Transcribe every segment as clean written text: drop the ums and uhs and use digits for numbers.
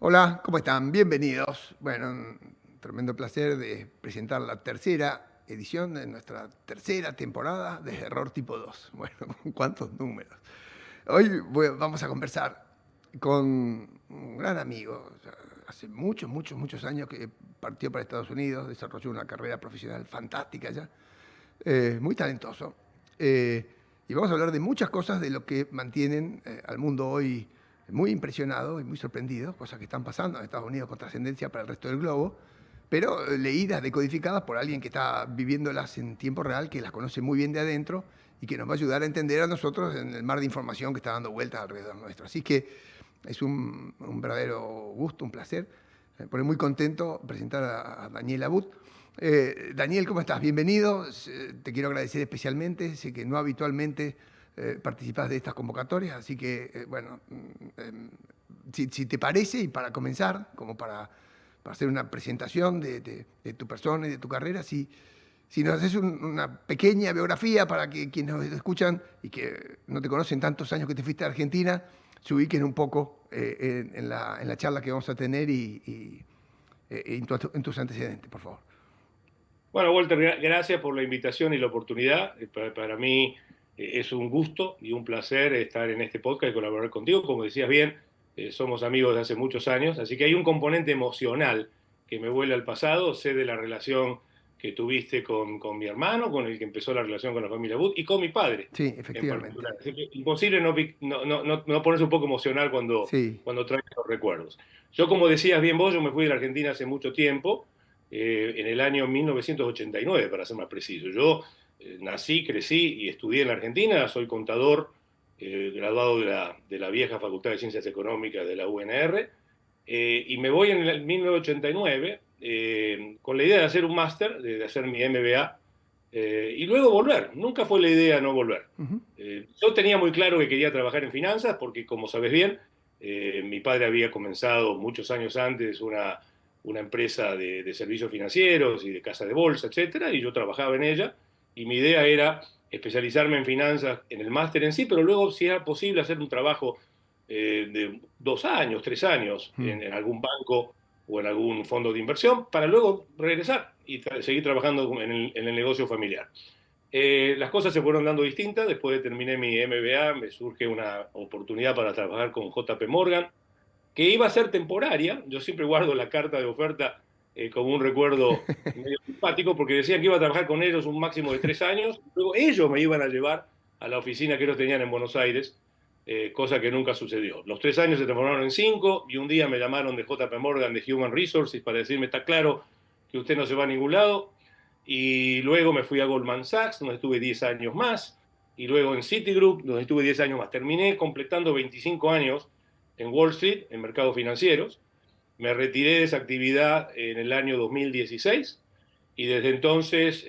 Hola, ¿cómo están? Bienvenidos. Bueno, un tremendo placer de presentar la tercera edición de nuestra tercera temporada de Error Tipo 2. Bueno, ¿cuántos números? Hoy vamos a conversar con un gran amigo. O sea, hace muchos, muchos, muchos años que partió para Estados Unidos, desarrolló una carrera profesional fantástica ya, muy talentoso. Y vamos a hablar de muchas cosas de lo que mantienen al mundo hoy muy impresionado y muy sorprendido, cosas que están pasando en Estados Unidos con trascendencia para el resto del globo, pero leídas, decodificadas por alguien que está viviéndolas en tiempo real, que las conoce muy bien de adentro y que nos va a ayudar a entender a nosotros en el mar de información que está dando vueltas alrededor nuestro. Así que es un verdadero gusto, un placer. Me pone muy contento presentar a Daniel Abud. Daniel, ¿cómo estás? Bienvenido. Te quiero agradecer especialmente. Sé que no habitualmente participás de estas convocatorias, así que, bueno, si te parece, y para comenzar, como para hacer una presentación de tu persona y de tu carrera, si nos haces una pequeña biografía para que quienes nos escuchan y que no te conocen tantos años que te fuiste a Argentina, se ubiquen un poco en la charla que vamos a tener y en tus antecedentes, por favor. Bueno, Walter, gracias por la invitación y la oportunidad. Para mí es un gusto y un placer estar en este podcast y colaborar contigo. Como decías bien, somos amigos de hace muchos años, así que hay un componente emocional que me vuela al pasado. Sé de la relación que tuviste con mi hermano, con el que empezó la relación con la familia Wood y con mi padre Sí, en efectivamente. particular. Así que imposible no ponerse un poco emocional Sí. cuando traes los recuerdos. Yo, como decías bien vos, yo me fui de la Argentina hace mucho tiempo en el año 1989, para ser más preciso. Yo nací, crecí y estudié en la Argentina, soy contador, graduado de la vieja Facultad de Ciencias Económicas de la UNR, y me voy en el 1989 con la idea de hacer un máster, de hacer mi MBA, y luego volver. Nunca fue la idea no volver. Ujú. Yo tenía muy claro que quería trabajar en finanzas porque, como sabes bien, mi padre había comenzado muchos años antes una empresa de servicios financieros y de casa de bolsa, etcétera, y yo trabajaba en ella, y mi idea era especializarme en finanzas en el máster en sí, pero luego, si era posible, hacer un trabajo de 2 años, 3 años Mm. en algún banco o en algún fondo de inversión, para luego regresar y seguir trabajando en el negocio familiar. Las cosas se fueron dando distintas. Después de terminé mi MBA, me surge una oportunidad para trabajar con JP Morgan, que iba a ser temporaria. Yo siempre guardo la carta de oferta como un recuerdo medio simpático, porque decían que iba a trabajar con ellos un máximo de 3 años. Luego ellos me iban a llevar a la oficina que ellos tenían en Buenos Aires, cosa que nunca sucedió. Los 3 años se transformaron en 5 y un día me llamaron de JP Morgan, de Human Resources, para decirme: está claro que usted no se va a ningún lado. Y luego me fui a Goldman Sachs, donde estuve 10 años más, y luego en Citigroup, donde estuve 10 años más. Terminé completando 25 años en Wall Street, en mercados financieros. Me retiré de esa actividad en el año 2016 y desde entonces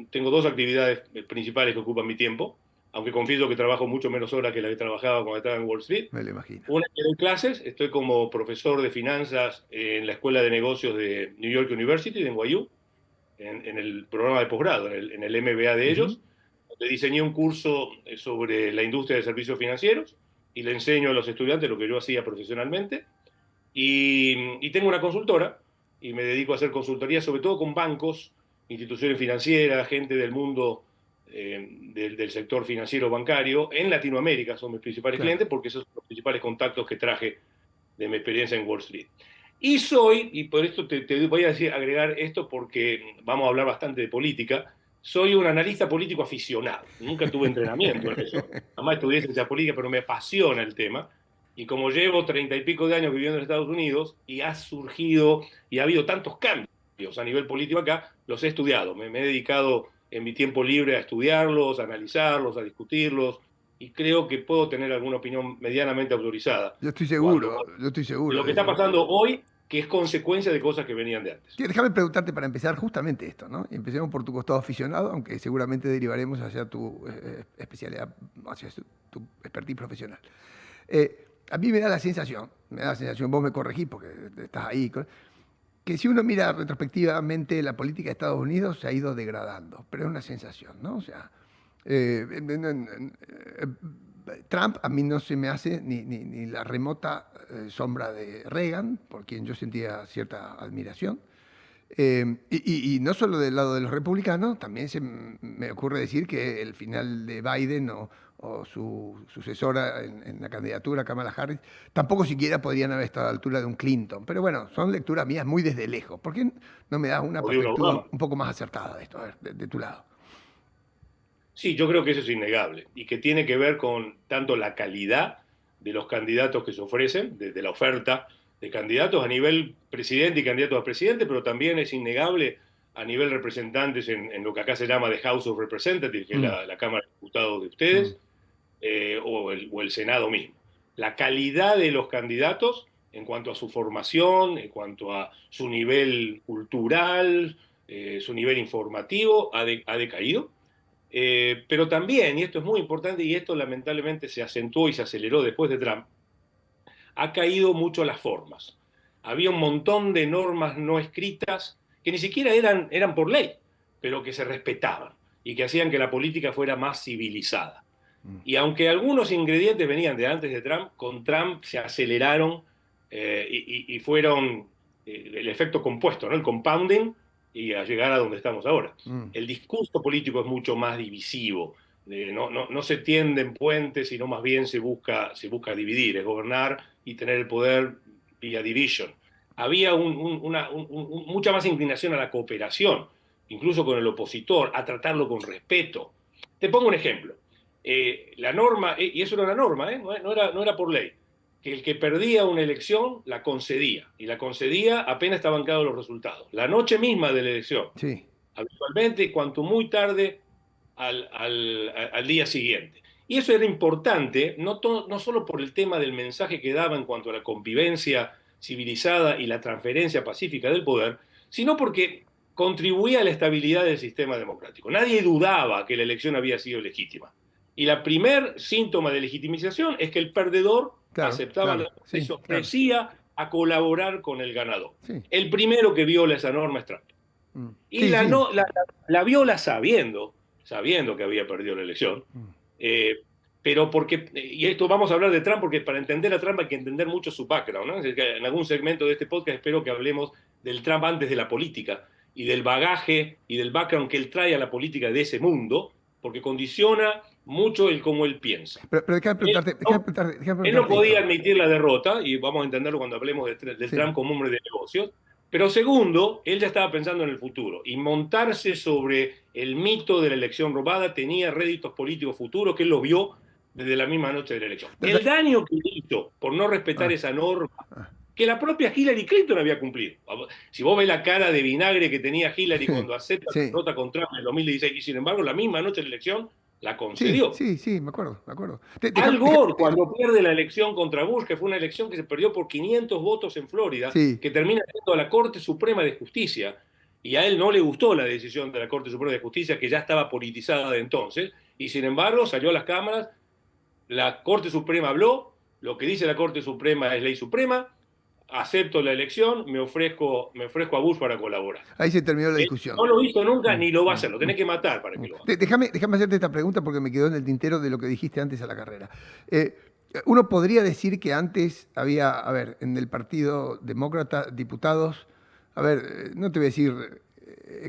tengo dos actividades principales que ocupan mi tiempo, aunque confieso que trabajo mucho menos horas que la que trabajaba cuando estaba en Wall Street. Me lo imagino. Una, que doy clases, estoy como profesor de finanzas en la Escuela de Negocios de New York University, de NYU, en el programa de posgrado, en el MBA de Ujú. ellos, donde diseñé un curso sobre la industria de servicios financieros y le enseño a los estudiantes lo que yo hacía profesionalmente. Y tengo una consultora y me dedico a hacer consultoría sobre todo con bancos, instituciones financieras, gente del mundo del sector financiero bancario. En Latinoamérica son mis principales Claro. clientes porque esos son los principales contactos que traje de mi experiencia en Wall Street. Y por esto te voy a decir, agregar esto porque vamos a hablar bastante de política, soy un analista político aficionado. Nunca tuve entrenamiento en eso, jamás estudié ciencia política, pero me apasiona el tema. Y como llevo 30 y pico de años viviendo en Estados Unidos y ha surgido y ha habido tantos cambios a nivel político acá, los he estudiado. Me he dedicado en mi tiempo libre a estudiarlos, a analizarlos, a discutirlos, y creo que puedo tener alguna opinión medianamente autorizada cuando Yo estoy de seguro lo que de está eso. pasando hoy, que es consecuencia de cosas que venían de antes. Sí, déjame preguntarte para empezar justamente esto, ¿no? Y empecemos por tu costado aficionado, aunque seguramente derivaremos hacia tu especialidad, hacia tu expertise profesional. A mí me da la sensación, vos me corregís porque estás ahí, que si uno mira retrospectivamente la política de Estados Unidos se ha ido degradando, pero es una sensación, ¿no? O sea, Trump a mí no se me hace ni la remota sombra de Reagan, por quien yo sentía cierta admiración. Y no solo del lado de los republicanos, también me ocurre decir que el final de Biden o su sucesora en la candidatura, Kamala Harris, tampoco siquiera podrían haber estado a la altura de un Clinton. Pero bueno, son lecturas mías muy desde lejos. ¿Por qué no me das una O de un perspectiva Obama. un poco más acertada de esto, a ver, de tu lado? Sí, yo creo que eso es innegable y que tiene que ver con tanto la calidad de los candidatos que se ofrecen, de la oferta de candidatos a nivel presidente y candidatos a presidente, pero también es innegable a nivel representantes en lo que acá se llama the House of Representatives, que es Mm, la Cámara de Diputados de mm, ustedes, o el Senado mismo. La calidad de los candidatos en cuanto a su formación, en cuanto a su nivel cultural, su nivel informativo, ha decaído. Pero también, y esto es muy importante, y esto lamentablemente se acentuó y se aceleró después de Trump, ha caído mucho las formas. Había un montón de normas no escritas que ni siquiera eran por ley, pero que se respetaban y que hacían que la política fuera más civilizada. mm. Y aunque algunos ingredientes venían de antes de Trump, con Trump se aceleraron y fueron el efecto compuesto, ¿no? El compounding y a llegar a donde estamos ahora. Mm. El discurso político es mucho más divisivo. No se tienden puentes, sino más bien se busca dividir, es gobernar y tener el poder vía division. Había mucha más inclinación a la cooperación, incluso con el opositor, a tratarlo con respeto. Te pongo un ejemplo. La norma, y eso era una norma, no era por ley, que el que perdía una elección la concedía, y la concedía apenas estaban claros los resultados. La noche misma de la elección, Sí. habitualmente, cuanto muy tarde al día siguiente. Y eso era importante, no solo por el tema del mensaje que daba en cuanto a la convivencia civilizada y la transferencia pacífica del poder, sino porque contribuía a la estabilidad del sistema democrático. Nadie dudaba que la elección había sido legítima. Y la primer síntoma de legitimización es que el perdedor Claro, aceptaba la claro, norma y sí, se claro, ofrecía a colaborar con el ganador. sí. El primero que viola esa norma es Trump. Mm. Y Sí, sí. la viola sabiendo que había perdido la elección, Mm. eh, pero porque, y esto vamos a hablar de Trump porque para entender a Trump hay que entender mucho su background, ¿no? Es decir, que en algún segmento de este podcast espero que hablemos del Trump antes de la política y del bagaje y del background que él trae a la política de ese mundo, porque condiciona mucho el cómo él piensa. Pero déjame Él preguntarte, no, él no podía esto. admitir la derrota, y vamos a entenderlo cuando hablemos del Sí. Trump como hombre de negocios, pero segundo, él ya estaba pensando en el futuro, y montarse sobre el mito de la elección robada tenía réditos políticos futuros que él lo vio desde la misma noche de la elección. Da- El da- daño que hizo por no respetar ah, esa norma, ah, que la propia Hillary Clinton había cumplido. Si vos ves la cara de vinagre que tenía Hillary sí, cuando acepta la sí, derrota contra Trump en el 2016, y sin embargo la misma noche de la elección la sí, concedió. sí, sí, me acuerdo, me acuerdo. Al Gore, cuando pierde la elección contra Bush, que fue una elección que se perdió por 500 votos en Florida, Sí, que termina siendo a la Corte Suprema de Justicia, y a él no le gustó la decisión de la Corte Suprema de Justicia, que ya estaba politizada de entonces, y sin embargo salió a las cámaras, la Corte Suprema habló, lo que dice la Corte Suprema es ley suprema, acepto la elección, me ofrezco a Bush para colaborar. ahí se terminó la Él discusión. no lo hizo nunca Mm, ni lo va a mm, hacer, lo mm, tenés que matar para mm. que lo haga. Déjame hacerte esta pregunta porque me quedó en el tintero de lo que dijiste antes a la carrera. Eh, Uno podría decir que antes había, a ver, en el Partido Demócrata, diputados, a ver, no te voy a decir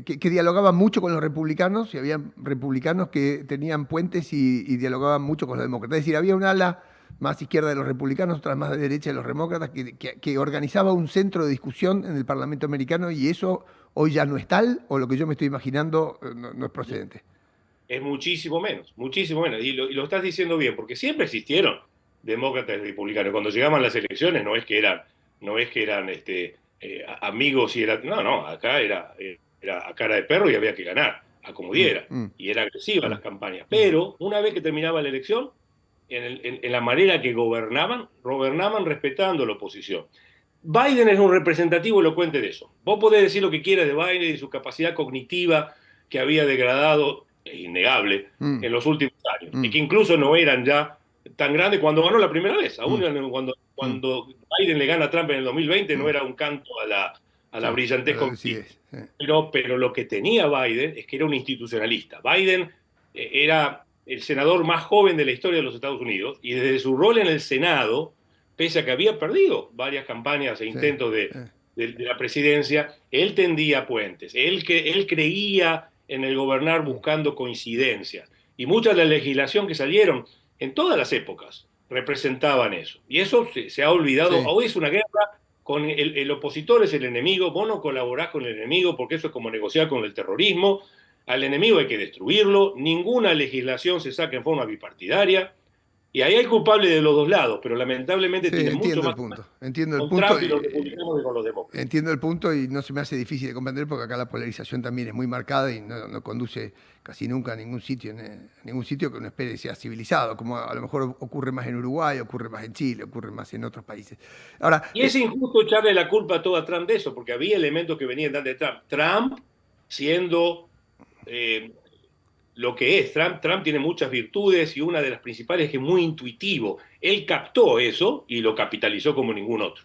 que dialogaban mucho con los republicanos y había republicanos que tenían puentes y dialogaban mucho con los demócratas. Es decir, había un ala más izquierda de los republicanos, otra más de derecha de los demócratas, que organizaba un centro de discusión en el Parlamento americano y eso hoy ya no es tal, o lo que yo me estoy imaginando no es procedente. Es muchísimo menos. Y lo estás diciendo bien, porque siempre existieron demócratas y republicanos. Cuando llegaban las elecciones no es que eran amigos y era, no, acá era a cara de perro y había que ganar, a como Mm, diera. mm, Y era agresiva mm, las campañas. mm. Pero una vez que terminaba la elección, en la manera que gobernaban respetando la oposición. Biden es un representativo elocuente de eso. Vos podés decir lo que quieras de Biden y su capacidad cognitiva que había degradado, es innegable, Mm, en los últimos años, y mm, que incluso no eran ya tan grandes cuando ganó la primera vez. Aún mm, mm, cuando Biden le gana a Trump en el 2020 no mm. era un canto a la Sí, a brillantez la cognitiva. lucidez. Sí. Pero lo que tenía Biden es que era un institucionalista. Biden era el senador más joven de la historia de los Estados Unidos, y desde su rol en el Senado, pese a que había perdido varias campañas e sí, intentos de la presidencia, él tendía puentes, él creía en el gobernar buscando coincidencias, y mucha de la legislación que salieron en todas las épocas representaban eso. Y eso se ha olvidado. sí. Hoy es una guerra con el opositor es el enemigo, vos no colaborás con el enemigo porque eso es como negociar con el terrorismo, al enemigo hay que destruirlo, ninguna legislación se saca en forma bipartidaria, y ahí hay culpables de los dos lados, pero lamentablemente Sí, tiene mucho entiendo el más punto. Entiendo el con punto Trump y los republicanos que con los demócratas. entiendo el punto y no se me hace difícil de comprender porque acá la polarización también es muy marcada y no conduce casi nunca a ningún sitio, a ningún sitio que uno espere sea civilizado, como a lo mejor ocurre más en Uruguay, ocurre más en Chile, ocurre más en otros países. Ahora, Y es injusto echarle la culpa a todo a Trump de eso, porque había elementos que venían de Trump. Trump siendo eh, lo que es. Trump tiene muchas virtudes y una de las principales es que es muy intuitivo. Él captó eso y lo capitalizó como ningún otro.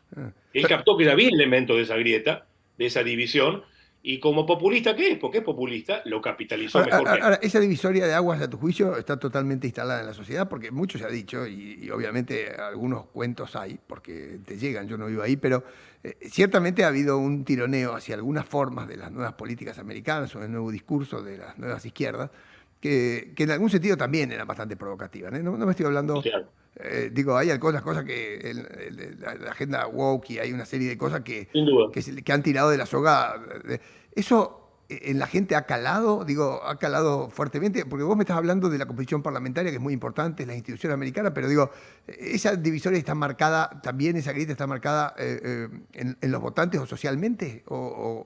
Él captó que había elementos de esa grieta, de esa división, y como populista que es, porque es populista, lo capitalizó mejor que ahora, esa divisoria de aguas, a tu juicio, está totalmente instalada en la sociedad, porque mucho se ha dicho, y obviamente algunos cuentos hay, porque te llegan, yo no vivo ahí, pero ciertamente ha habido un tironeo hacia algunas formas de las nuevas políticas americanas o el nuevo discurso de las nuevas izquierdas, que en algún sentido también eran bastante provocativas. ¿Eh? No me estoy hablando, Claro, digo, hay algunas cosas que la agenda woke y hay una serie de cosas sin duda. que han tirado de la soga. Eso en la gente ha calado, digo, ha calado fuertemente, porque vos me estás hablando de la composición parlamentaria, que es muy importante, la institución americana, pero digo, esa divisoria está marcada, también esa grieta está marcada en los votantes o socialmente,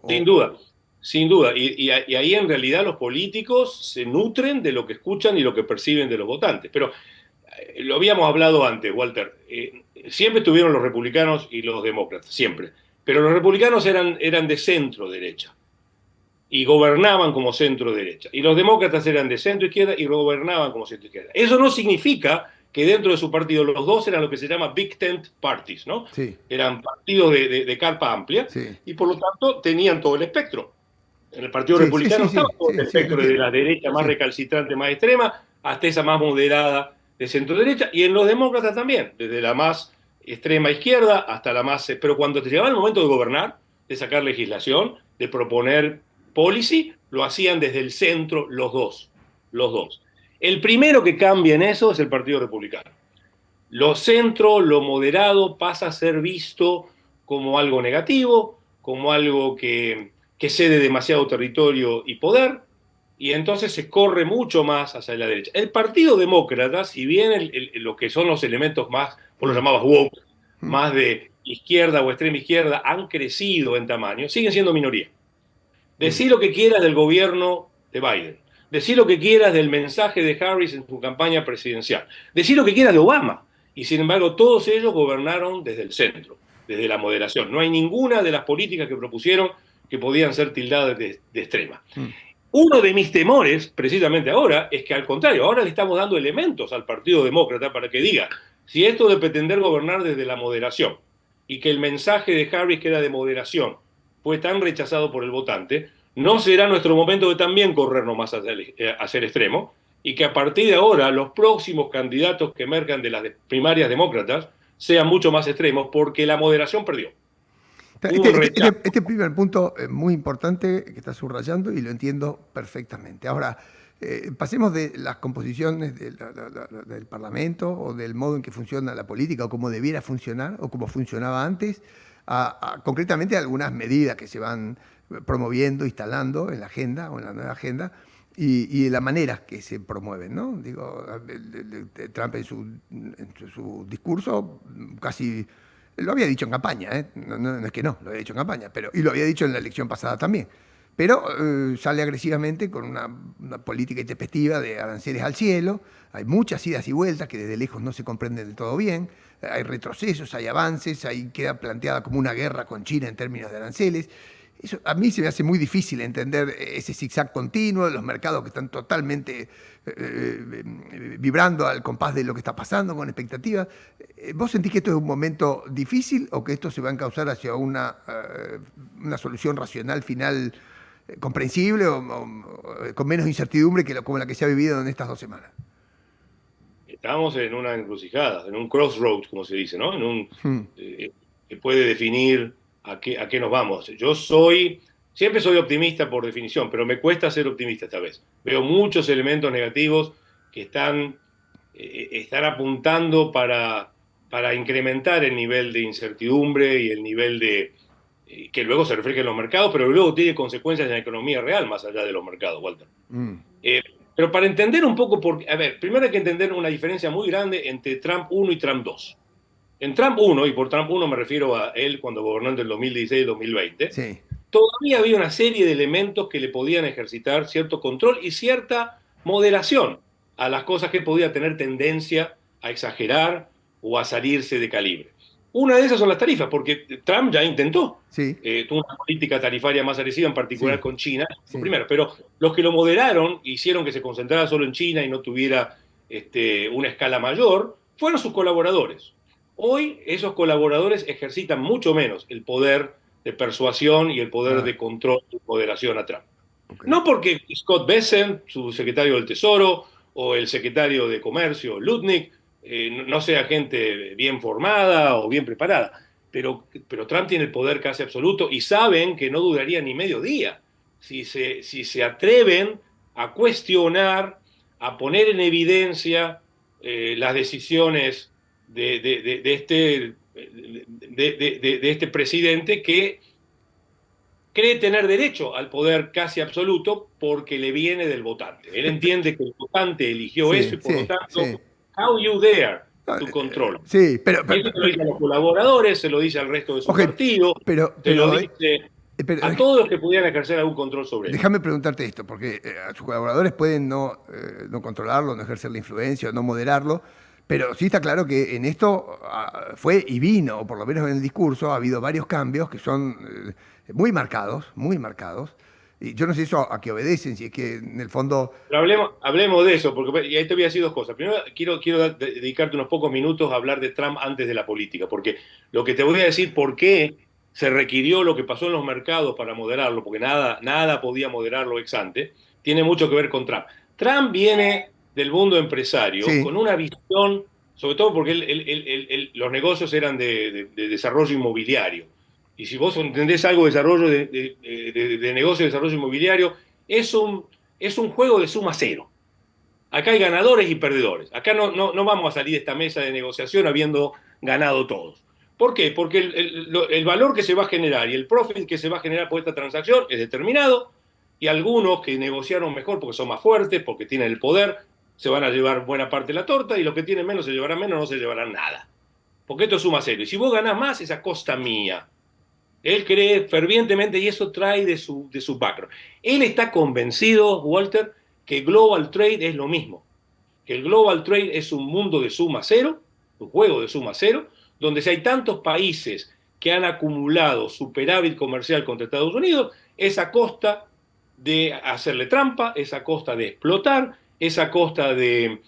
Sin duda, sin duda. Y ahí en realidad los políticos se nutren de lo que escuchan y lo que perciben de los votantes. Pero lo habíamos hablado antes, Walter. Siempre estuvieron los republicanos y los demócratas, siempre. Pero los republicanos eran de centro derecha y gobernaban como centro derecha. Y los demócratas eran de centro izquierda y gobernaban como centro izquierda. Eso no significa que dentro de su partido los dos eran lo que se llama Big Tent Parties, ¿no? sí, Eran partidos de carpa amplia sí, y por lo tanto tenían todo el espectro. En el Partido sí, sí, Republicano sí, estaba sí, todo el sí, sí, lo espectro de entiendo. la derecha más Sí, recalcitrante, más extrema, hasta esa más moderada de centro derecha, y en los demócratas también, desde la más extrema izquierda hasta la más... Pero cuando te llegaba el momento de gobernar, de sacar legislación, de proponer policy, lo hacían desde el centro los dos, los dos. El primero que cambia en eso es el Partido Republicano. Lo centro, lo moderado pasa a ser visto como algo negativo, como algo que cede demasiado territorio y poder, y entonces se corre mucho más hacia la derecha. El Partido Demócrata, si bien lo que son los elementos más, por lo mm, llamabas woke, mm, más de izquierda o extrema izquierda, han crecido en tamaño, siguen siendo minoría. mm. Decí lo que quieras del gobierno de Biden. Decí lo que quieras del mensaje de Harris en su campaña presidencial. Decí lo que quieras de Obama. Y sin embargo, todos ellos gobernaron desde el centro, desde la moderación. No hay ninguna de las políticas que propusieron que podían ser tildadas de extrema. Mm. Uno de mis temores, precisamente ahora, es que al contrario, ahora le estamos dando elementos al Partido Demócrata para que diga, si esto de pretender gobernar desde la moderación y que el mensaje de Harris, que era de moderación, fue tan rechazado por el votante, no será nuestro momento de también corrernos más hacia el extremo y que a partir de ahora los próximos candidatos que emerjan de las primarias demócratas sean mucho más extremos porque la moderación perdió. Hubo Este, un rechazo. este primer punto es muy importante que está subrayando y lo entiendo perfectamente. Ahora, pasemos de las composiciones del Parlamento o del modo en que funciona la política o cómo debiera funcionar o cómo funcionaba antes, concretamente algunas medidas que se van promoviendo, instalando en la agenda o en la nueva agenda y la manera que se promueven, ¿no? Digo, Trump en su discurso casi lo había dicho en campaña, ¿eh? No es que no, lo había dicho en campaña, y lo había dicho en la elección pasada también. Pero sale agresivamente con una política intempestiva de aranceles al cielo. Hay muchas idas y vueltas que desde lejos no se comprenden del todo bien. Hay retrocesos, hay avances, ahí queda planteada como una guerra con China en términos de aranceles. Eso a mí se me hace muy difícil entender ese zigzag continuo, los mercados que están totalmente vibrando al compás de lo que está pasando, con expectativas. ¿Vos sentís que esto es un momento difícil o que esto se va a encauzar hacia una solución racional final comprensible o con menos incertidumbre como la que se ha vivido en estas 2 semanas? estamos en una encrucijada, en un crossroads, como se dice, ¿no? Mm, Que puede definir a qué nos vamos. Siempre soy optimista por definición, pero me cuesta ser optimista esta vez. Veo muchos elementos negativos que están apuntando para incrementar el nivel de incertidumbre y el nivel que luego se refleja en los mercados, pero luego tiene consecuencias en la economía real más allá de los mercados, Walter. mm. Pero para entender un poco, a ver, primero hay que entender una diferencia muy grande entre Trump 1 y Trump 2. En Trump 1, y por Trump 1 me refiero a él cuando gobernó entre el 2016 y el 2020, Sí, todavía había una serie de elementos que le podían ejercitar cierto control y cierta moderación a las cosas que podía tener tendencia a exagerar o a salirse de calibre. Una de esas son las tarifas, porque Trump ya intentó sí, tuvo una política tarifaria más agresiva, en particular sí, con China, sí. primero, pero los que lo moderaron, hicieron que se concentrara solo en China y no tuviera una escala mayor, fueron sus colaboradores. Hoy esos colaboradores ejercitan mucho menos el poder de persuasión y el poder Ah, de control y moderación a Trump. ok. No porque Scott Bessent, su secretario del Tesoro, o el secretario de Comercio, Lutnick, no sea gente bien formada o bien preparada, pero Trump tiene el poder casi absoluto y saben que no duraría ni medio día si se atreven a cuestionar, a poner en evidencia las decisiones de este presidente que cree tener derecho al poder casi absoluto porque le viene del votante. Él entiende que el votante eligió eso Sí, y por lo sí, tanto, sí. how you dare No, to control. sí, Eso se lo dice a los colaboradores, se lo dice al resto de su ok, partido, pero, se lo pero, dice pero a todos los que pudieran ejercer algún control sobre él. déjame preguntarte esto, porque a sus colaboradores pueden no controlarlo, no ejercer la influencia, no moderarlo, pero sí está claro que en esto fue y vino, o por lo menos en el discurso, ha habido varios cambios que son muy marcados, muy marcados. Y yo no sé eso a qué obedecen, si es que en el fondo... Pero hablemos de eso, porque y ahí te voy a decir dos cosas. Primero, quiero dedicarte unos pocos minutos a hablar de Trump antes de la política, porque lo que te voy a decir, por qué se requirió lo que pasó en los mercados para moderarlo, porque nada podía moderarlo ex ante, tiene mucho que ver con Trump. Trump viene del mundo empresario Sí, con una visión, sobre todo porque los negocios eran de desarrollo inmobiliario. Y si vos entendés algo de desarrollo de negocio de desarrollo inmobiliario, es es un juego de suma cero. Acá hay ganadores y perdedores. Acá no vamos a salir de esta mesa de negociación habiendo ganado todos. ¿Por qué? Porque el valor que se va a generar y el profit que se va a generar por esta transacción es determinado y algunos que negociaron mejor porque son más fuertes, porque tienen el poder, se van a llevar buena parte de la torta y los que tienen menos se llevarán menos, no se llevarán nada. Porque esto es suma cero. Y si vos ganás más, es a costa mía. Él cree fervientemente y eso trae de su background. Él está convencido, Walter, que Global Trade es lo mismo, que el Global Trade es un mundo de suma cero, un juego de suma cero, donde si hay tantos países que han acumulado superávit comercial contra Estados Unidos, es a costa de hacerle trampa, es a costa de explotar, es a costa de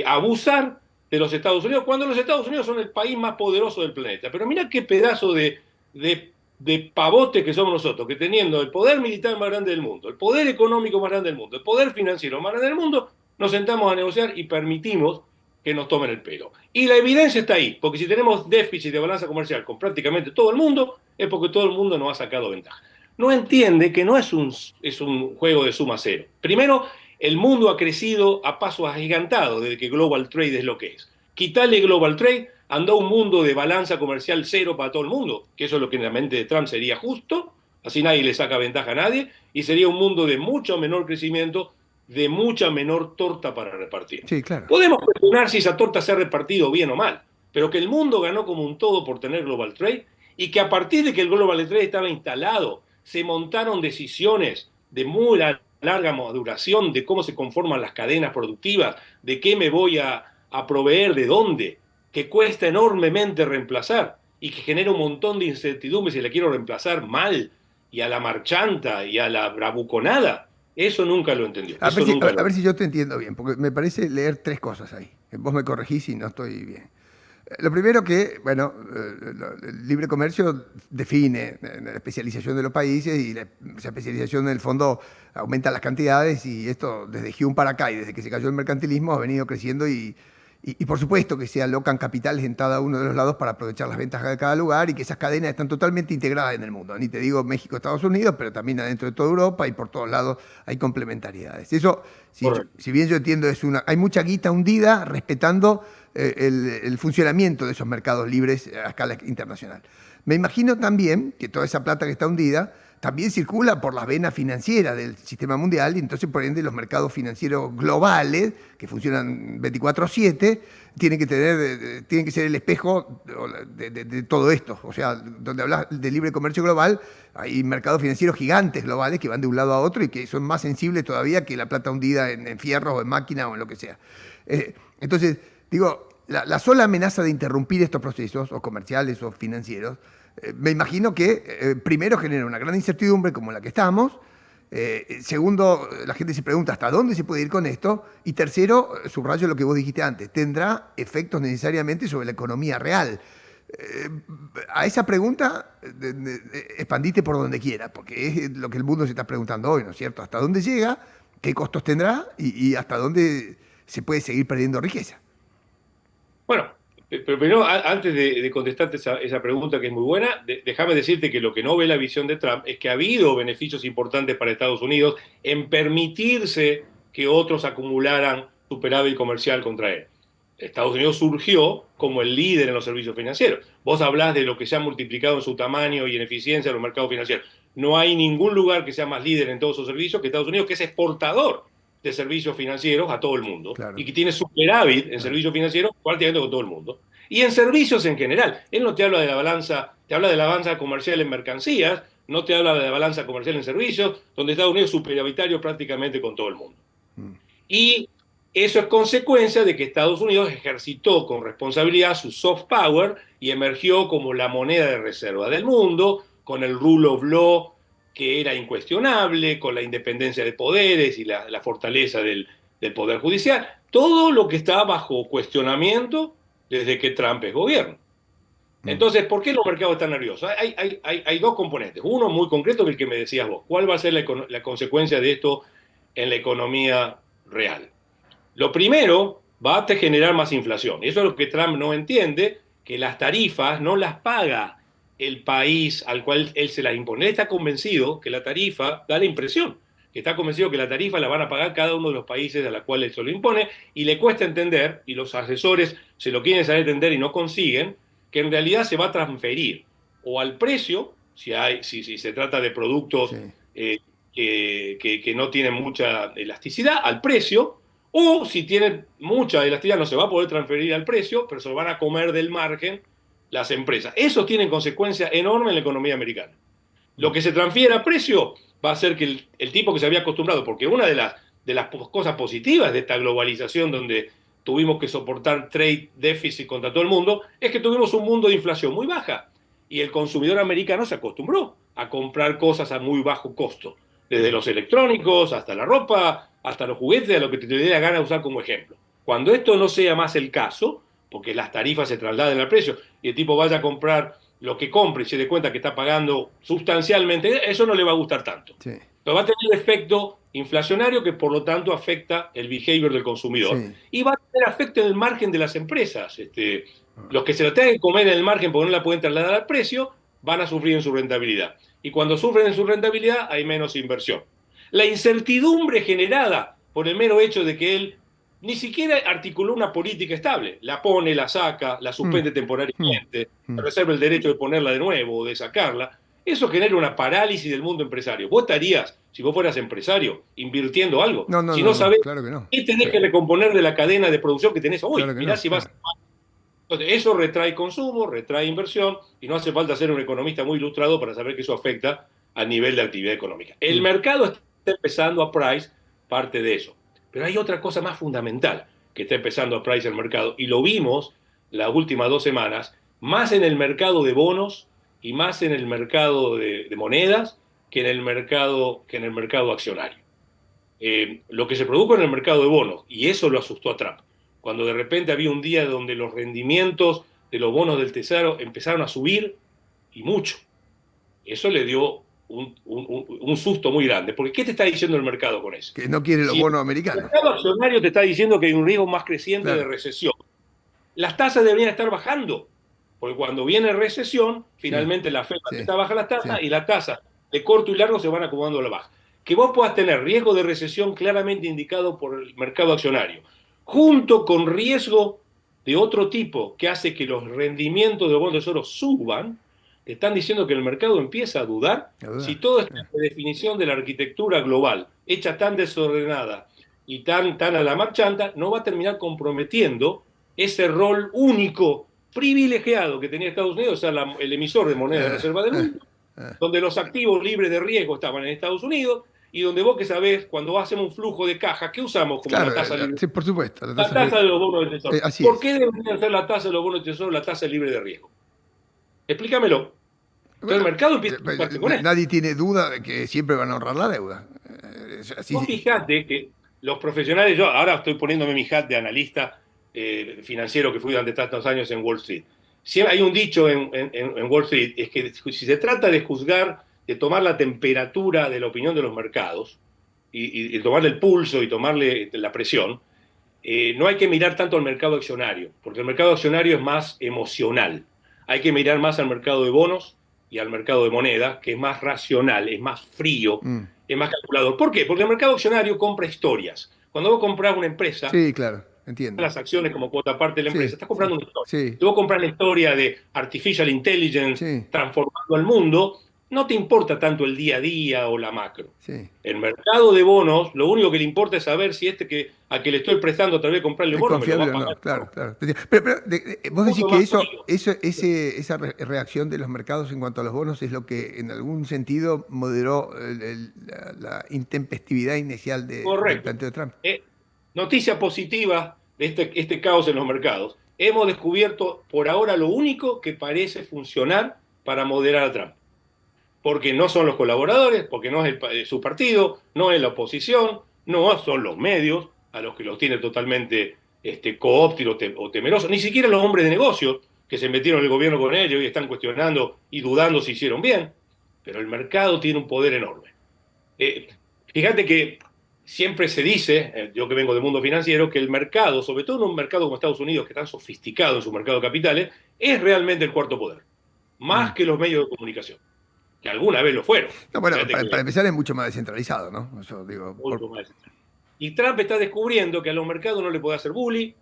abusar de los Estados Unidos, cuando los Estados Unidos son el país más poderoso del planeta. Pero mira qué pedazo de pavote que somos nosotros, que teniendo el poder militar más grande del mundo, el poder económico más grande del mundo, el poder financiero más grande del mundo, nos sentamos a negociar y permitimos que nos tomen el pelo. Y la evidencia está ahí, porque si tenemos déficit de balanza comercial con prácticamente todo el mundo, es porque todo el mundo nos ha sacado ventaja. No entiende que no es un juego de suma cero. Primero, el mundo ha crecido a pasos agigantados desde que Global Trade es lo que es. Quitarle Global Trade, andó un mundo de balanza comercial cero para todo el mundo, que eso es lo que en la mente de Trump sería justo, así nadie le saca ventaja a nadie, y sería un mundo de mucho menor crecimiento, de mucha menor torta para repartir. sí, claro. Podemos cuestionar si esa torta se ha repartido bien o mal, pero que el mundo ganó como un todo por tener Global Trade y que a partir de que el Global Trade estaba instalado, se montaron decisiones de muy larga duración de cómo se conforman las cadenas productivas, de qué me voy a proveer, de dónde, que cuesta enormemente reemplazar y que genera un montón de incertidumbre si la quiero reemplazar mal y a la marchanta y a la bravuconada. Eso nunca lo entendió. Eso nunca A lo ver si yo te entiendo bien, porque me parece leer tres cosas ahí. Vos me corregís si no estoy bien. Lo primero que, bueno, el libre comercio define la especialización de los países y esa especialización en el fondo aumenta las cantidades y esto desde Hume para acá y desde que se cayó el mercantilismo ha venido creciendo y Y por supuesto que se alocan capitales en cada uno de los lados para aprovechar las ventajas de cada lugar y que esas cadenas están totalmente integradas en el mundo. Ni te digo México, Estados Unidos, pero también adentro de toda Europa y por todos lados hay complementariedades. Eso, Correcto. si bien yo entiendo, hay mucha guita hundida respetando el funcionamiento de esos mercados libres a escala internacional. Me imagino también que toda esa plata que está hundida también circula por las venas financieras del sistema mundial y entonces por ende los mercados financieros globales que funcionan 24/7 tienen que ser el espejo de todo esto. O sea, donde hablas de libre comercio global, hay mercados financieros gigantes globales que van de un lado a otro y que son más sensibles todavía que la plata hundida en fierros o en máquinas o en lo que sea. Entonces, digo, la sola amenaza de interrumpir estos procesos, o comerciales o financieros, me imagino que primero genera una gran incertidumbre como la que estamos. Segundo, la gente se pregunta hasta dónde se puede ir con esto. Y tercero, subrayo lo que vos dijiste antes, tendrá efectos necesariamente sobre la economía real. Eh, a esa pregunta, expandite por donde quiera, porque es lo que el mundo se está preguntando hoy, ¿no es cierto? ¿Hasta dónde llega? ¿Qué costos tendrá? Y hasta dónde se puede seguir perdiendo riqueza. Bueno, pero primero, antes de contestarte esa pregunta que es muy buena, déjame decirte que lo que no ve la visión de Trump es que ha habido beneficios importantes para Estados Unidos en permitirse que otros acumularan superávit comercial contra él. Estados Unidos surgió como el líder en los servicios financieros. Vos hablás de lo que se ha multiplicado en su tamaño y en eficiencia en los mercados financieros. No hay ningún lugar que sea más líder en todos esos servicios que Estados Unidos, que es exportador de servicios financieros a todo el mundo Claro, y que tiene superávit en claro. servicios financieros prácticamente con todo el mundo. Y en servicios en general. Él no te habla de la balanza, te habla de la balanza comercial en mercancías, no te habla de la balanza comercial en servicios, donde Estados Unidos es superavitario prácticamente con todo el mundo. Mm. Y eso es consecuencia de que Estados Unidos ejercitó con responsabilidad su soft power y emergió como la moneda de reserva del mundo, con el rule of law que era incuestionable, con la independencia de poderes y la fortaleza del Poder Judicial. Todo lo que está bajo cuestionamiento desde que Trump es gobierno. Mm. Entonces, ¿por qué los mercados están nerviosos? Hay dos componentes. Uno muy concreto que el que me decías vos. ¿Cuál va a ser la consecuencia de esto en la economía real? Lo primero va a generar más inflación. Y eso es lo que Trump no entiende, que las tarifas no las paga el país al cual él se las impone. Él está convencido que la tarifa, da la impresión, que está convencido que la tarifa la van a pagar cada uno de los países a los cuales él se lo impone, y le cuesta entender, y los asesores se lo quieren saber entender y no consiguen, que en realidad se va a transferir o al precio, si se trata de productos Sí. que no tienen mucha elasticidad, al precio, o si tienen mucha elasticidad no se va a poder transferir al precio, pero se lo van a comer del margen las empresas. Eso tiene consecuencias enormes en la economía americana. Lo Mm. que se transfiere a precio va a hacer que el tipo que se había acostumbrado, porque una de las cosas positivas de esta globalización donde tuvimos que soportar trade deficit contra todo el mundo, es que tuvimos un mundo de inflación muy baja y el consumidor americano se acostumbró a comprar cosas a muy bajo costo, desde los electrónicos hasta la ropa, hasta los juguetes, a lo que te dé la gana usar como ejemplo. Cuando esto no sea más el caso, porque las tarifas se trasladen al precio y el tipo vaya a comprar lo que compre y se dé cuenta que está pagando sustancialmente, eso no le va a gustar tanto. Sí, Pero va a tener efecto inflacionario que por lo tanto afecta el behavior del consumidor sí. y va a tener efecto en el margen de las empresas. Los que se lo tengan que comer en el margen porque no la pueden trasladar al precio van a sufrir en su rentabilidad. Y cuando sufren en su rentabilidad hay menos inversión. La incertidumbre generada por el mero hecho de que él ni siquiera articuló una política estable. La pone, la saca, la Mm. suspende Mm. temporariamente, Mm. reserva el derecho de ponerla de nuevo o de sacarla. Eso genera una parálisis del mundo empresario. Vos estarías, si vos fueras empresario, invirtiendo algo, No, no, si no, no no, sabés claro que no. qué tenés que recomponer de la cadena de producción que tenés hoy. Claro que Mirá no, si vas. claro. Entonces, eso retrae consumo, retrae inversión, y no hace falta ser un economista muy ilustrado para saber que eso afecta al nivel de actividad económica. El Mm. mercado está empezando a price parte de eso. Pero hay otra cosa más fundamental que está empezando a price el mercado, y lo vimos las últimas 2 semanas, más en el mercado de bonos y más en el mercado de monedas que en el mercado accionario. Lo que se produjo en el mercado de bonos, y eso lo asustó a Trump, cuando de repente había un día donde los rendimientos de los bonos del Tesoro empezaron a subir y mucho. Eso le dio un susto muy grande, porque ¿qué te está diciendo el mercado con eso? Que no quiere los Si el bonos americanos. mercado accionario te está diciendo que hay un riesgo más creciente de Claro. recesión, las tasas deberían estar bajando, porque cuando viene recesión, finalmente la Fed está baja las tasas y las tasas de corto y largo se van acomodando a la baja. Que vos puedas tener riesgo de recesión claramente indicado por el mercado accionario, junto con riesgo de otro tipo que hace que los rendimientos de los bonos de tesoro suban, te están diciendo que el mercado empieza a dudar si toda esta definición de la arquitectura global, hecha tan desordenada y tan a la marchanta, no va a terminar comprometiendo ese rol único, privilegiado que tenía Estados Unidos, o sea, el emisor de moneda de reserva del mundo, donde los activos libres de riesgo estaban en Estados Unidos y donde vos que sabés, cuando hacemos un flujo de caja, ¿qué usamos como la tasa libre? Sí, por supuesto. La tasa de los bonos del tesoro. ¿Por qué debería ser la tasa de los bonos del tesoro la tasa libre de riesgo? Explícamelo. Entonces el mercado empieza a preocuparse con esto. Nadie tiene duda de que siempre van a ahorrar la deuda. Vos fijate que los profesionales, yo ahora estoy poniéndome mi hat de analista financiero que fui durante tantos años en Wall Street. Siempre hay un dicho en Wall Street, es que si se trata de juzgar, de tomar la temperatura de la opinión de los mercados y tomarle el pulso y tomarle la presión, no hay que mirar tanto al mercado accionario, porque el mercado accionario es más emocional. Hay que mirar más al mercado de bonos y al mercado de moneda, que es más racional, es más frío, es más calculador. ¿Por qué? Porque el mercado accionario compra historias. Cuando vos compras una empresa, sí, claro, entiendo. Las acciones como cuota parte de la empresa, estás comprando una historia. Si vos compras la historia de Artificial Intelligence transformando al mundo, no te importa tanto el día a día o la macro. El mercado de bonos, lo único que le importa es saber si a que le estoy prestando a través de comprarle bonos me lo va a pagar. No, claro. Pero vos decís que esa reacción de los mercados en cuanto a los bonos es lo que en algún sentido moderó la intempestividad inicial del planteo de Trump. Noticia positiva de este caos en los mercados. Hemos descubierto por ahora lo único que parece funcionar para moderar a Trump. Porque no son los colaboradores, porque no es su partido, no es la oposición, no son los medios a los que los tiene totalmente cooptidos o temerosos, ni siquiera los hombres de negocios que se metieron en el gobierno con ellos y están cuestionando y dudando si hicieron bien. Pero el mercado tiene un poder enorme. Fíjate que siempre se dice, yo que vengo del mundo financiero, que el mercado, sobre todo en un mercado como Estados Unidos, que es tan sofisticado en su mercado de capitales, es realmente el cuarto poder, más que los medios de comunicación, que alguna vez lo fueron. No, bueno, para empezar es mucho más descentralizado, ¿no? Eso digo, mucho más descentralizado. Y Trump está descubriendo que a los mercados no le podés hacer bullying,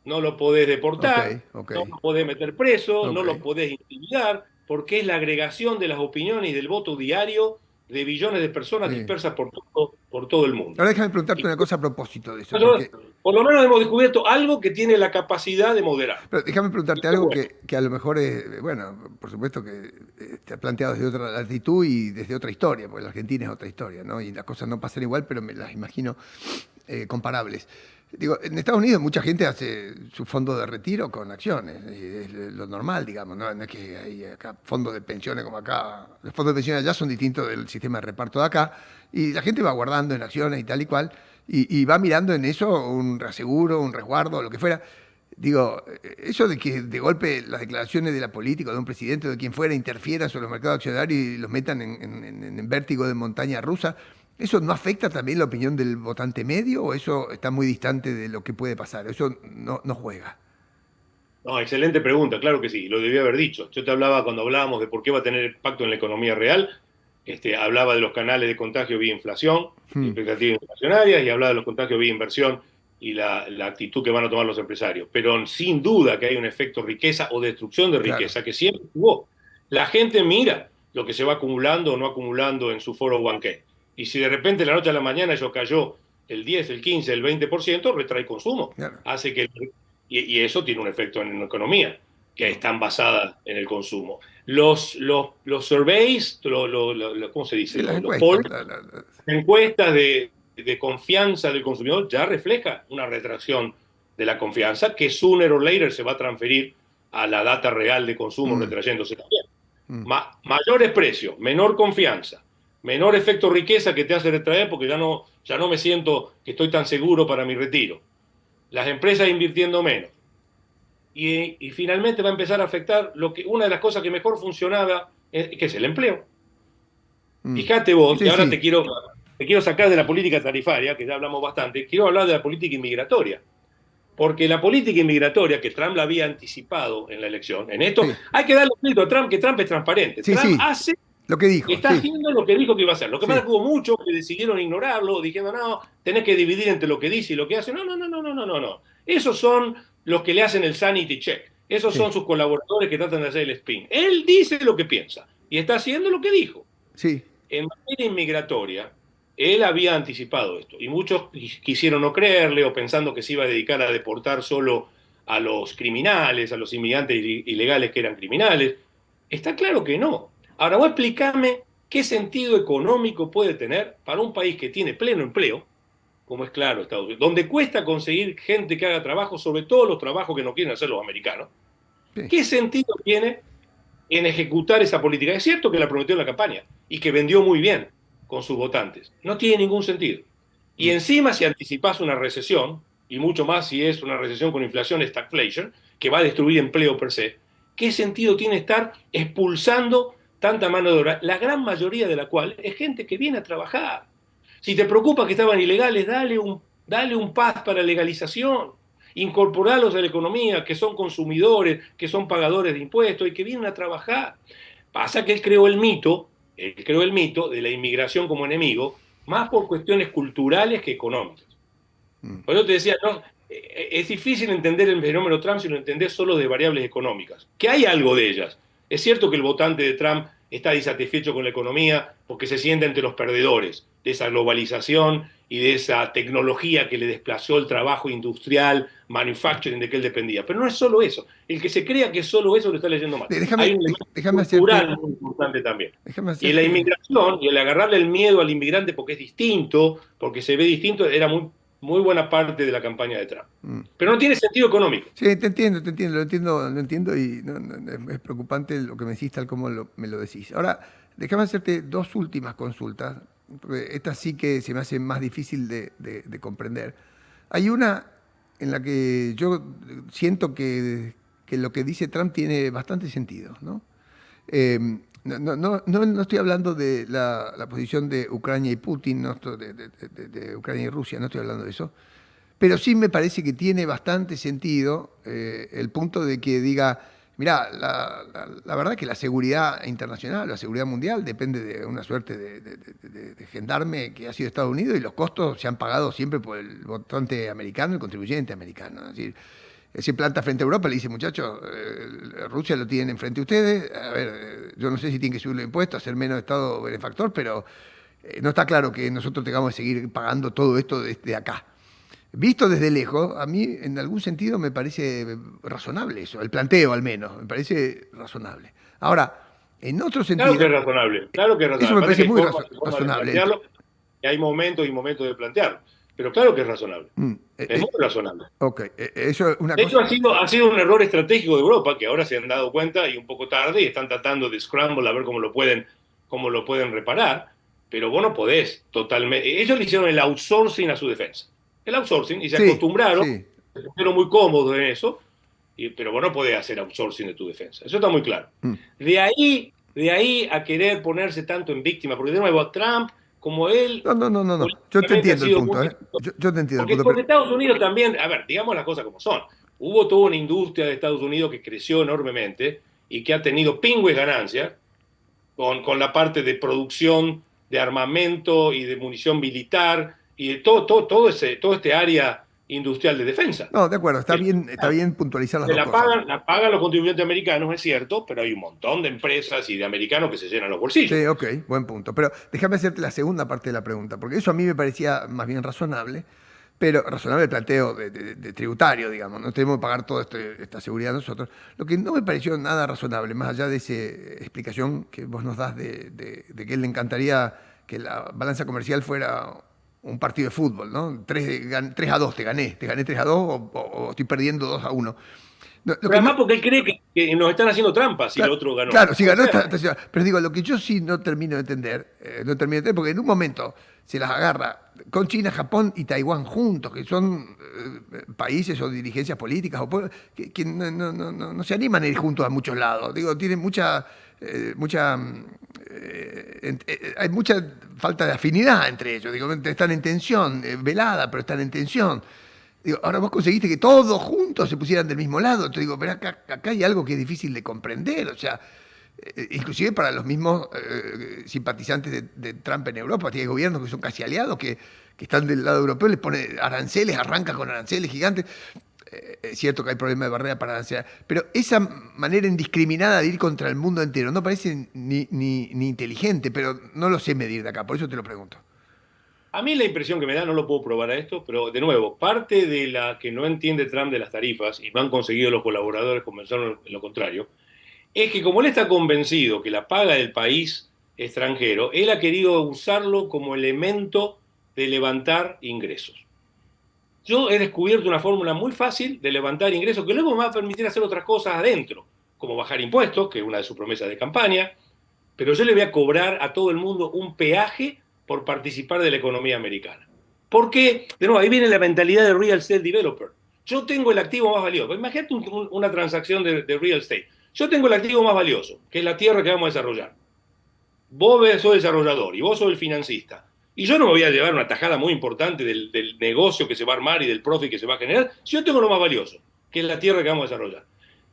no lo podés deportar, no lo podés meter preso, no lo podés intimidar, porque es la agregación de las opiniones y del voto diario de billones de personas dispersas por todo el mundo. Ahora déjame preguntarte una cosa a propósito de eso. Por lo menos hemos descubierto algo que tiene la capacidad de moderar. Pero déjame preguntarte algo que a lo mejor es, bueno, por supuesto que te ha planteado desde otra latitud y desde otra historia, porque la Argentina es otra historia, ¿no? Y las cosas no pasan igual, pero me las imagino comparables. Digo, en Estados Unidos mucha gente hace su fondo de retiro con acciones, es lo normal, digamos, ¿no? No es que hay acá fondos de pensiones como acá. Los fondos de pensiones allá son distintos del sistema de reparto de acá, y la gente va guardando en acciones y tal y cual, y va mirando en eso un reaseguro, un resguardo, lo que fuera. Digo, eso de que de golpe las declaraciones de la política, de un presidente o de quien fuera, interfieran sobre los mercados accionarios y los metan en vértigo de montaña rusa, ¿eso no afecta también la opinión del votante medio o eso está muy distante de lo que puede pasar? ¿Eso no juega? No, excelente pregunta, claro que sí, lo debía haber dicho. Yo te hablaba cuando hablábamos de por qué va a tener impacto en la economía real, hablaba de los canales de contagio vía inflación, expectativas inflacionarias, y hablaba de los contagios vía inversión y la actitud que van a tomar los empresarios. Pero sin duda que hay un efecto riqueza o destrucción de riqueza que siempre hubo. La gente mira lo que se va acumulando o no acumulando en su 401k. Y si de repente de la noche a la mañana eso cayó el 10, el 15, el 20%, retrae consumo. Hace que y eso tiene un efecto en la economía, que están basadas en el consumo. Los surveys, ¿cómo se dice? Los polls, encuestas de confianza del consumidor ya refleja una retracción de la confianza que sooner or later se va a transferir a la data real de consumo retrayéndose también. Mayores precios, menor confianza, menor efecto riqueza que te hace retraer porque ya no me siento que estoy tan seguro para mi retiro. Las empresas invirtiendo menos. Y finalmente va a empezar a afectar una de las cosas que mejor funcionaba, que es el empleo. Fíjate vos, y ahora te quiero sacar de la política tarifaria, que ya hablamos bastante, quiero hablar de la política inmigratoria. porque la política inmigratoria, que Trump la había anticipado en la elección, en esto, Sí, hay que darle crédito a Trump, que Trump es transparente. sí, Trump sí. hace, Lo que dijo, está sí, haciendo lo que dijo que iba a hacer. Lo que pasa sí, es que hubo muchos que decidieron ignorarlo, diciendo, no, tenés que dividir entre lo que dice y lo que hace. No, no, no, no, no, no, no, no. Esos son los que le hacen el sanity check. Esos sí, son sus colaboradores que tratan de hacer el spin. Él dice lo que piensa y está haciendo lo que dijo. sí, En materia inmigratoria, él había anticipado esto y muchos quisieron no creerle o pensando que se iba a dedicar a deportar solo a los criminales, a los inmigrantes ilegales que eran criminales. Está claro que no. Ahora, vos explícame qué sentido económico puede tener para un país que tiene pleno empleo, como es claro Estados Unidos, donde cuesta conseguir gente que haga trabajo, sobre todo los trabajos que no quieren hacer los americanos. sí. ¿Qué sentido tiene en ejecutar esa política? Es cierto que la prometió en la campaña y que vendió muy bien con sus votantes. No tiene ningún sentido. Y Mm. encima, si anticipás una recesión, y mucho más si es una recesión con inflación, stagflation, que va a destruir empleo per se, ¿qué sentido tiene estar expulsando tanta mano de obra, la gran mayoría de la cual es gente que viene a trabajar? Si te preocupa que estaban ilegales, dale un paz para legalización. Incorporarlos a la economía, que son consumidores, que son pagadores de impuestos y que vienen a trabajar. Pasa que él creó el mito de la inmigración como enemigo, más por cuestiones culturales que económicas. Mm. Por eso te decía, no, es difícil entender el fenómeno Trump si lo entendés solo de variables económicas, que hay algo de ellas. Es cierto que el votante de Trump está insatisfecho con la economía porque se siente entre los perdedores de esa globalización y de esa tecnología que le desplazó el trabajo industrial, manufacturing de que él dependía. Pero no es solo eso. El que se crea que es solo eso lo está leyendo mal. Hay Déjame, un elemento déjame hacerte, cultural muy importante también. déjame Y la hacerte. inmigración y el agarrarle el miedo al inmigrante porque es distinto, porque se ve distinto, era muy buena parte de la campaña de Trump. Mm. Pero no tiene sentido económico. Sí, lo entiendo y es preocupante lo que me decís tal como me lo decís. Ahora, déjame hacerte dos últimas consultas, porque esta sí que se me hace más difícil de comprender. Hay una en la que yo siento que lo que dice Trump tiene bastante sentido, ¿no? No estoy hablando de la posición de Ucrania y Putin, no estoy de Ucrania y Rusia, no estoy hablando de eso. Pero sí me parece que tiene bastante sentido el punto de que diga, mira, la verdad que la seguridad internacional, la seguridad mundial depende de una suerte de gendarme que ha sido Estados Unidos y los costos se han pagado siempre por el votante americano, el contribuyente americano. Es decir, se planta frente a Europa y le dice, muchachos, Rusia lo tienen enfrente a ustedes, a ver, yo no sé si tienen que subir los impuestos, hacer menos Estado benefactor, pero no está claro que nosotros tengamos que seguir pagando todo esto desde acá. Visto desde lejos, a mí en algún sentido me parece razonable eso, el planteo al menos, me parece razonable. Ahora, en otro Claro que sentido, es razonable, claro que es eso razonable. me Pasa que parece hay muy formas y formas de razonable. plantearlo, y hay momentos y momentos de plantearlo. Pero claro que es razonable. Mm, Es muy razonable. ok, eso es una De hecho, cosa. ha sido un error estratégico de Europa, que ahora se han dado cuenta y un poco tarde y están tratando de scramble a ver cómo lo pueden reparar. Pero vos no podés totalmente. Ellos le hicieron el outsourcing a su defensa. El outsourcing, y se Sí, acostumbraron, sí. se pusieron muy cómodos en eso, pero vos no podés hacer outsourcing de tu defensa. Eso está muy claro. Mm. De ahí a querer ponerse tanto en víctima, porque de nuevo, Trump, como él, No. Yo te políticamente ha entiendo el sido muy punto, ¿eh? exitoso. Yo te entiendo el Porque, punto, porque pero Estados Unidos también, a ver, digamos las cosas como son. Hubo toda una industria de Estados Unidos que creció enormemente y que ha tenido pingües ganancias con la parte de producción de armamento y de munición militar y de todo este área industrial de defensa. no, de acuerdo, Que está bien puntualizar las se dos la cosas. pagan, la pagan los contribuyentes americanos, es cierto, pero hay un montón de empresas y de americanos que se llenan los bolsillos. Sí, ok, buen punto. Pero déjame hacerte la segunda parte de la pregunta, porque eso a mí me parecía más bien razonable, pero razonable el planteo de tributario, digamos, no tenemos que pagar toda esta seguridad nosotros. Lo que no me pareció nada razonable, más allá de esa explicación que vos nos das de que él le encantaría que la balanza comercial fuera un partido de fútbol, ¿no? 3-2 te gané 3-2 o estoy perdiendo 2-1. Lo Pero que no, además porque él cree que nos están haciendo trampas si el Claro, otro ganó. claro, No si puede ganó ser. esta ciudad. Pero digo, lo que yo sí no termino de entender, porque en un momento se las agarra con China, Japón y Taiwán juntos, que son países o dirigencias políticas que no se animan a ir juntos a muchos lados. Digo, tienen hay mucha falta de afinidad entre ellos. Digo, están en tensión, velada, pero están en tensión. Digo, ahora vos conseguiste que todos juntos se pusieran del mismo lado. Te digo, pero acá hay algo que es difícil de comprender. O sea, inclusive para los mismos simpatizantes de Trump en Europa, tiene gobiernos que son casi aliados, que están del lado europeo, les pone aranceles, arranca con aranceles gigantes. Es cierto que hay problemas de barrera para arancelar, pero esa manera indiscriminada de ir contra el mundo entero no parece ni inteligente, pero no lo sé medir de acá, por eso te lo pregunto. A mí la impresión que me da, no lo puedo probar a esto, pero de nuevo, parte de la que no entiende Trump de las tarifas, y no han conseguido los colaboradores convencerlo en lo contrario, es que como él está convencido que la paga del país extranjero, él ha querido usarlo como elemento de levantar ingresos. Yo he descubierto una fórmula muy fácil de levantar ingresos que luego me va a permitir hacer otras cosas adentro, como bajar impuestos, que es una de sus promesas de campaña, pero yo le voy a cobrar a todo el mundo un peaje por participar de la economía americana. Porque, de nuevo, ahí viene la mentalidad de real estate developer. Yo tengo el activo más valioso. Imagínate una transacción de real estate. Yo tengo el activo más valioso, que es la tierra que vamos a desarrollar. Vos sos desarrollador y vos sos el financista. Y yo no me voy a llevar una tajada muy importante del negocio que se va a armar y del profit que se va a generar si yo tengo lo más valioso, que es la tierra que vamos a desarrollar.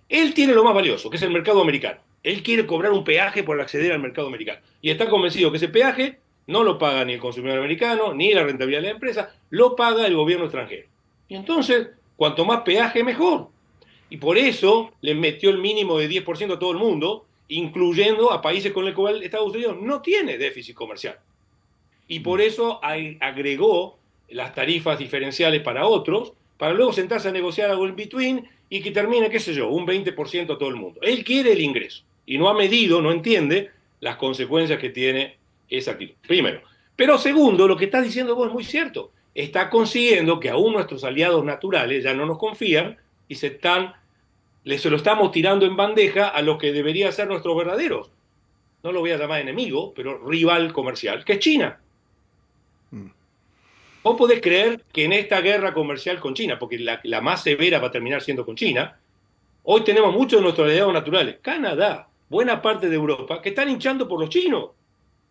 Él tiene lo más valioso, que es el mercado americano. Él quiere cobrar un peaje por acceder al mercado americano. Y está convencido que ese peaje no lo paga ni el consumidor americano, ni la rentabilidad de la empresa, lo paga el gobierno extranjero. Y entonces, cuanto más peaje, mejor. Y por eso le metió el mínimo de 10% a todo el mundo, incluyendo a países con los cuales Estados Unidos no tiene déficit comercial. Y por eso agregó las tarifas diferenciales para otros, para luego sentarse a negociar algo en between y que termine, qué sé yo, un 20% a todo el mundo. Él quiere el ingreso y no ha medido, no entiende las consecuencias que tiene esa actitud. Primero. Pero segundo, lo que estás diciendo vos es muy cierto. Está consiguiendo que aún nuestros aliados naturales ya no nos confían y se lo estamos tirando en bandeja a los que deberían ser nuestros verdaderos, no lo voy a llamar enemigo, pero rival comercial, que es China. Mm. Vos podés creer que en esta guerra comercial con China, porque la más severa va a terminar siendo con China, hoy tenemos muchos de nuestros aliados naturales, Canadá, buena parte de Europa, que están hinchando por los chinos,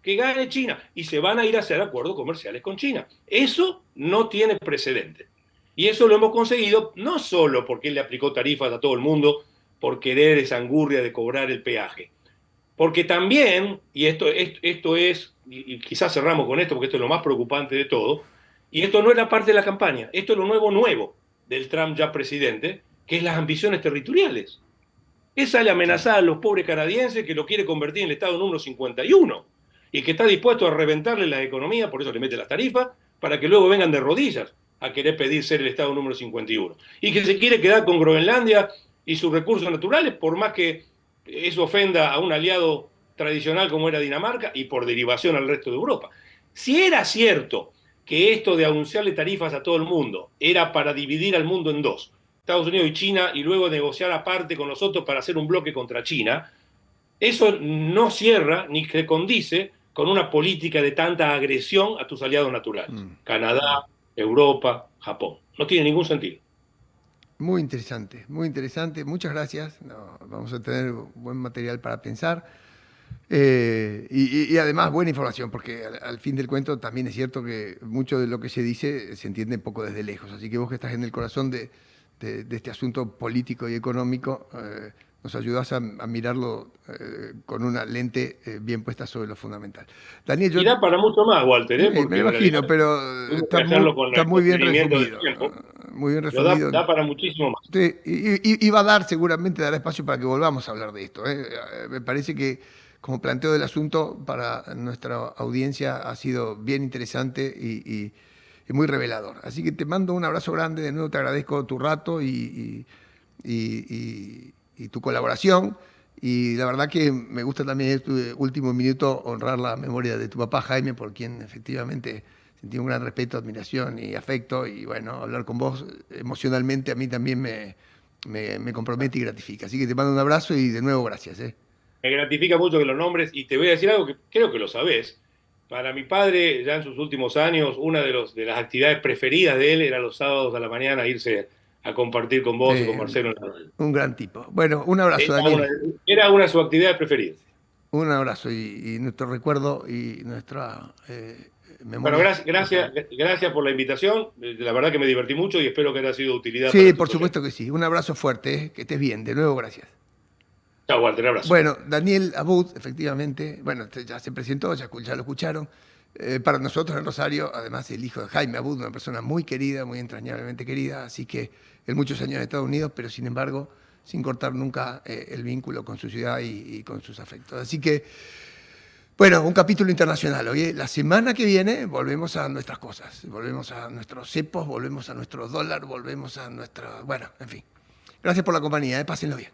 que gane China, y se van a ir a hacer acuerdos comerciales con China. Eso no tiene precedente. Y eso lo hemos conseguido no solo porque él le aplicó tarifas a todo el mundo por querer esa angurria de cobrar el peaje, porque también, y esto es, y quizás cerramos con esto porque esto es lo más preocupante de todo, y esto no es la parte de la campaña, esto es lo nuevo del Trump ya presidente, que es las ambiciones territoriales. Él sale a amenazar a los pobres canadienses que lo quiere convertir en el Estado número 51 y que está dispuesto a reventarle la economía, por eso le mete las tarifas, para que luego vengan de rodillas a querer pedir ser el Estado número 51. Y que se quiere quedar con Groenlandia y sus recursos naturales, por más que eso ofenda a un aliado tradicional como era Dinamarca y por derivación al resto de Europa. Si era cierto que esto de anunciarle tarifas a todo el mundo era para dividir al mundo en dos, Estados Unidos y China, y luego negociar aparte con nosotros para hacer un bloque contra China, eso no cierra ni se condice con una política de tanta agresión a tus aliados naturales. Mm. Canadá, Europa, Japón. No tiene ningún sentido. Muy interesante, muy interesante. Muchas gracias. No, vamos a tener buen material para pensar. Y además buena información, porque al fin del cuento también es cierto que mucho de lo que se dice se entiende un poco desde lejos. Así que vos que estás en el corazón de este asunto político y económico, nos ayudás a mirarlo con una lente bien puesta sobre lo fundamental. Daniel, Y da para mucho más, Walter, ¿eh? me lo Porque en realidad imagino, pero tuvimos que hacerlo con está el muy bien contenimiento del resumido. tiempo, Muy bien pero resumido. da para muchísimo más. Sí, y va a dar, seguramente dará espacio para que volvamos a hablar de esto. Me parece que como planteo del asunto para nuestra audiencia ha sido bien interesante y muy revelador. Así que te mando un abrazo grande, de nuevo te agradezco tu rato y tu colaboración. Y la verdad que me gusta también en este último minuto honrar la memoria de tu papá Jaime, por quien efectivamente sentí un gran respeto, admiración y afecto. Y bueno, hablar con vos emocionalmente a mí también me compromete y gratifica. Así que te mando un abrazo y de nuevo gracias. Me gratifica mucho que lo nombres y te voy a decir algo que creo que lo sabés. Para mi padre, ya en sus últimos años, una de las actividades preferidas de él era los sábados a la mañana irse a compartir con vos y con Marcelo en la radio. Un gran tipo. Bueno, un abrazo, Era una, Daniel. era una de sus actividades preferidas. Un abrazo y nuestro recuerdo y nuestra Bueno, memorias. gracias por la invitación. La verdad que me divertí mucho y espero que haya sido de utilidad para Sí, tus por oyentes. supuesto que sí. Un abrazo fuerte, que estés bien. De nuevo, gracias. Chao, Walter, abrazo. Bueno, Daniel Abud, efectivamente, bueno, ya se presentó, ya lo escucharon. Para nosotros en Rosario, además el hijo de Jaime Abud, una persona muy querida, muy entrañablemente querida, así que él muchos años en Estados Unidos, pero sin embargo, sin cortar nunca el vínculo con su ciudad y con sus afectos. Así que, bueno, un capítulo internacional. Hoy, la semana que viene, volvemos a nuestras cosas, volvemos a nuestros cepos, volvemos a nuestro dólar, volvemos a nuestra, bueno, en fin. Gracias por la compañía, pásenlo bien.